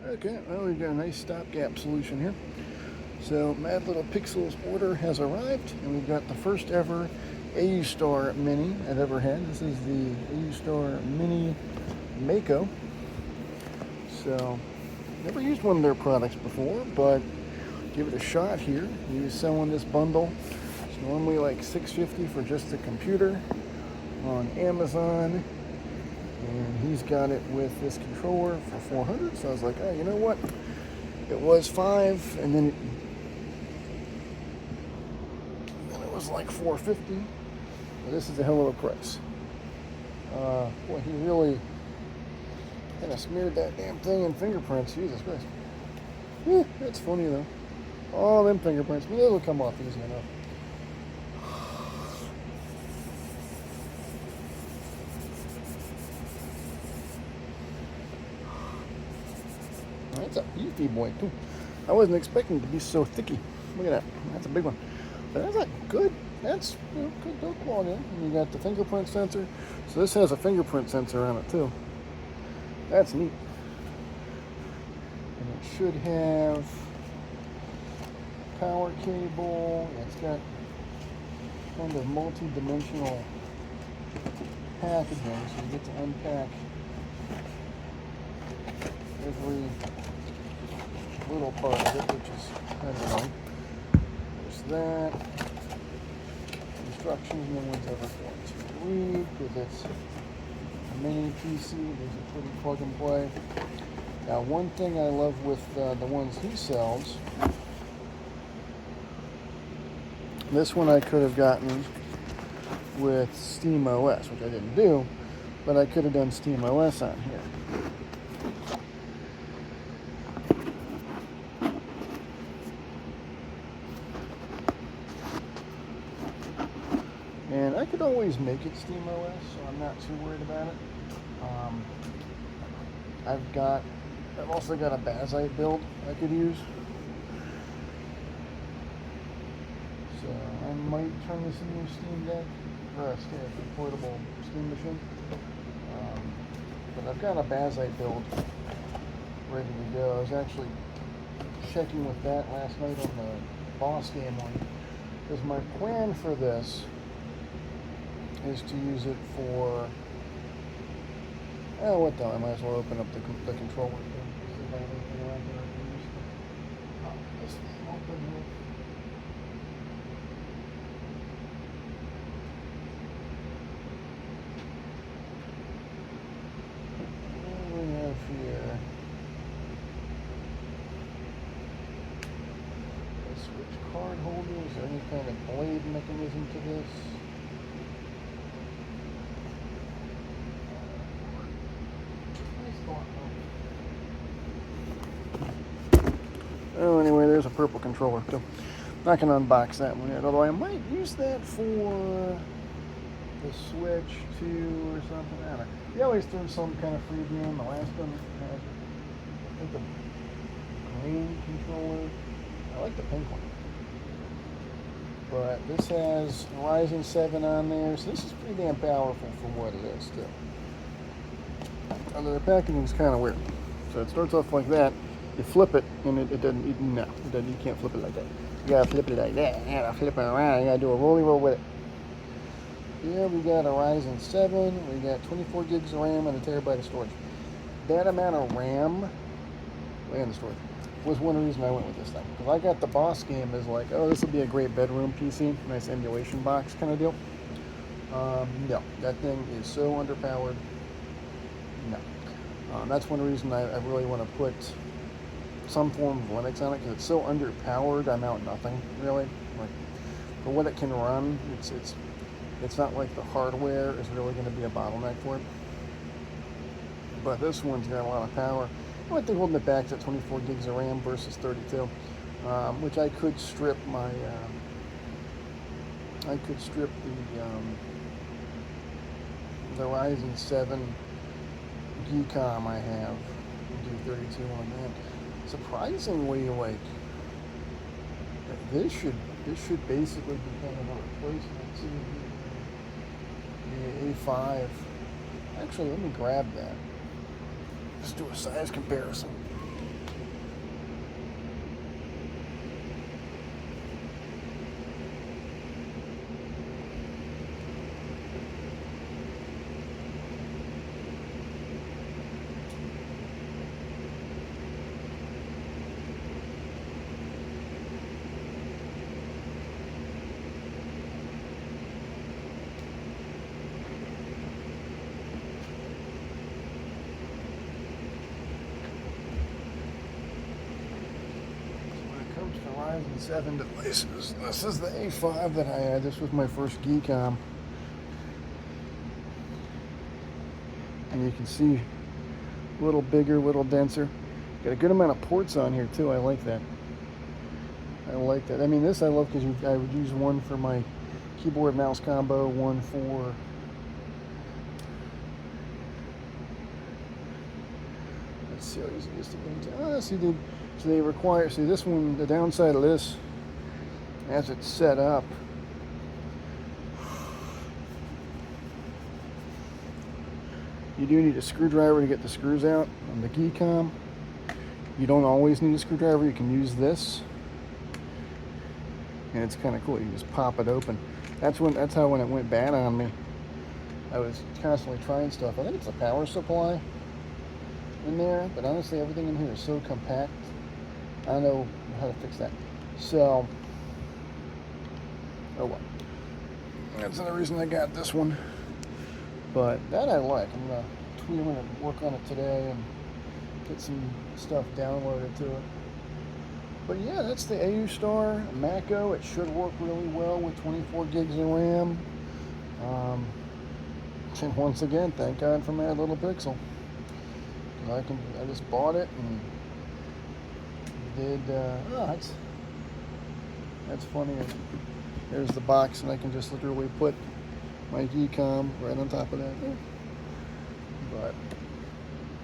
Okay, well, we've got a nice stopgap solution here. So madlittlepixel's order has arrived, and we've got the first ever Aoostar Mini I've ever had. This is the Aoostar Mini Mako. So, never used one of their products before, but give it a shot here. He was selling this bundle. It's normally like $650 for just the computer on Amazon. And he's got it with this controller for $400. So I was like, oh, you know what? It was $5, and then it was like $450. But this is a hell of a price. Boy, he really kind of smeared that damn thing in fingerprints. Jesus Christ. That's funny though. All them fingerprints. Maybe they'll come off easy enough. That's a beefy boy too. I wasn't expecting it to be so thicky. Look at that. That's a big one. But that's like good. That's good build quality. And you got the fingerprint sensor. So this has a fingerprint sensor on it too. That's neat. And it should have power cable. It's got kind of multi-dimensional packaging, so you get to unpack every little part of it, which is kind of annoying. There's that. Instructions no one's ever going to read because it's a mini PC. These are pretty plug and play. Now, one thing I love with the ones he sells, this one I could have gotten with SteamOS, which I didn't do, but I could have done SteamOS on here. And I could always make it SteamOS, so I'm not too worried about it. I've also got a Bazite build I could use. So I might turn this into a Steam Deck, or a portable Steam machine. But I've got a Bazite build ready to go. I was actually checking with that last night on the boss game one, because my plan for this is to use it for, oh, what the hell, I might as well open up the controller thing. See if I have anything around here I can use. Oh, this thing open here. What do we have here? A switch card holder. Is there any kind of blade mechanism to this? Oh, anyway, there's a purple controller too. Not gonna unbox that one yet, although I might use that for the Switch 2 or something. I don't know. He always threw some kind of freebie in. The last one had, I think, the green controller. I like the pink one. But this has Ryzen 7 on there, so this is pretty damn powerful for what it is, too. Although the packaging is kind of weird. So it starts off like that. You flip it, and it doesn't. You can't flip it like that. You gotta flip it like that. You gotta flip it around. You gotta do a rolly roll with it. Here we got a Ryzen 7. We got 24 gigs of RAM and a terabyte of storage. That amount of RAM and the storage was one reason I went with this thing. Because I got the boss game as like, oh, this will be a great bedroom PC, nice emulation box kind of deal. No, that thing is so underpowered. No. That's one reason I really want to put some form of Linux on it, because it's so underpowered. I'm out nothing really. Like, for what it can run, it's not like the hardware is really going to be a bottleneck for it. But this one's got a lot of power. The only thing holding it back is at 24 gigs of RAM versus 32, which I could strip my. I could strip the Ryzen 7 Gcom I have and do 32 on that. Surprisingly, like, this should basically be kind of a replacement to the A5. Actually, let me grab that. Let's do a size comparison. the Ryzen 7 devices. This is the A5 that I had. This was my first Geekom. And you can see a little bigger, a little denser. Got a good amount of ports on here too. I like that. I like that. I mean, this I love because I would use one for my keyboard mouse combo, one for let's see how easy it is to get into. Oh, see, so they require, see this one, the downside of this, as it's set up, you do need a screwdriver to get the screws out. On the Geekom, you don't always need a screwdriver. You can use this, and it's kind of cool. You just pop it open. That's how when it went bad on me, I was constantly trying stuff. I think it's a power supply in there, but honestly, everything in here is so compact. I don't know how to fix that. So, oh well. That's another reason I got this one. But that I like. I'm gonna work on it today and get some stuff downloaded to it. But yeah, that's the Aoostar Mako. It should work really well with 24 gigs of RAM. And once again, thank God for madlittlepixel. I just bought it and did. That's funny. There's the box, and I can just literally put my Geekom right on top of that. But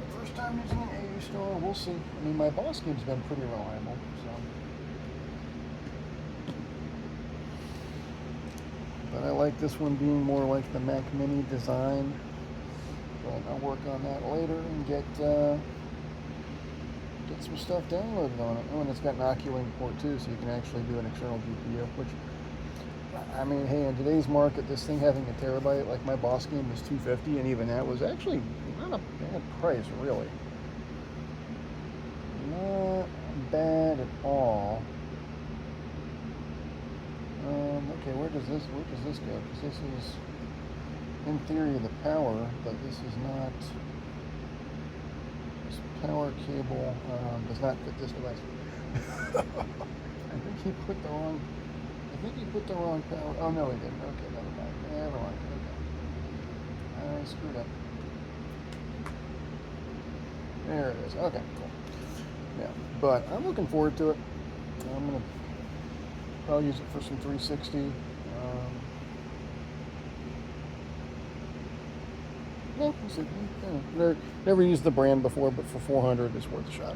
the first time using an Aoostar, we'll see. I mean, my boss game's been pretty reliable, so. But I like this one being more like the Mac Mini design. But I'll work on that later and get some stuff downloaded on it. Oh, and it's got an Oculink port too, so you can actually do an external GPU, which, I mean, hey, in today's market, this thing having a terabyte, like my boss game was $250, and even that was actually not a bad price, really. Not bad at all. Okay, where does this go? Because this is, in theory, the power, but this is not. This power cable does not fit this device. I think he put the wrong. I think he put the wrong power. Oh no, he didn't. Okay, never mind. Never mind. Okay. I screwed up. There it is. Okay, cool. Yeah, but I'm looking forward to it. I'm gonna probably use it for some 360. Yeah, we'll see. Never used the brand before, but for 400, it's worth a shot.